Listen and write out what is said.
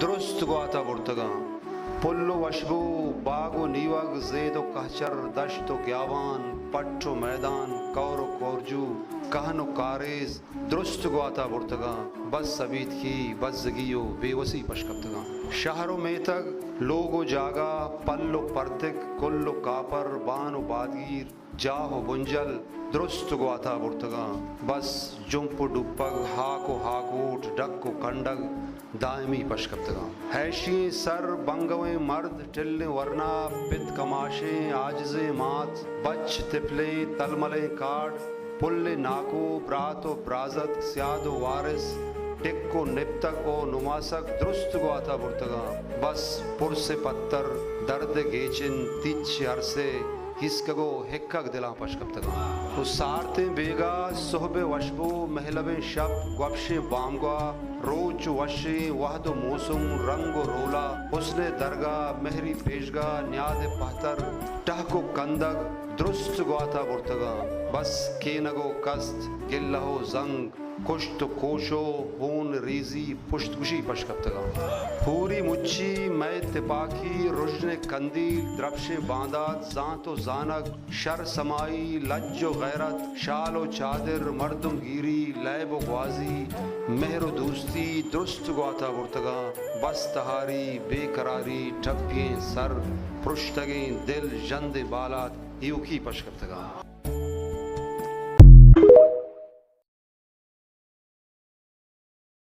درست گواتا برتگاں پل و وشبو باغ و نیوگ زید و کہچر دشت و گیاوان پٹ و میدان کور و کورجو کہن و کاریز درست گواتا برتگاں بس سبیت کی بزگی و بے وسی پشکپتگاں شہر و میتگ لوگ و جاگا پل و پرتک کل و کاپر بان و بادگیر جاہ و بنجل درست گواتا برتگاں بس جمپ و ڈپگ ہاک و ہاکوٹ ڈک و کنڈگ دائمی پشکپتگاں حیشی سر بنگویں مرد ٹلیں ورنا پت کماشیں آجزیں مات بچ تپلیں تلملیں کاٹ پل ناکو برات و برازت سیاد و وارث ٹک و نپتک و نماسک درست گواتا برتگاں بس پرس پتر درد گیچن تیچ عرصے ہسکگو ہکک دلاں پشکپتگاں تو سارتیں بیگا صحب وشبو محلبیں شب گوبشیں بامگوا روچ وشیں وحد و موسم رنگ و رولا حسن درگاہ مہری پیشگاہ نیاد پہتر ٹہک و کندگ درست گواتا برتگاں بس کینگو کست گلہ و زنگ کشت و کوشو ہون ریزی پشت گشی پشکپتگاں پوری مچی میں تپاکی رجن کندیل دربشیں باندات زانت و زانک شر سمائی لج و غیرت شال و چادر مردم گیری لیب و غوازی مہر و دوستی درست گواتا برتگاں بس تہاری بے قراری ٹھپیں سر پرشتگیں دل جند بالات ایو کی پشکپتگاں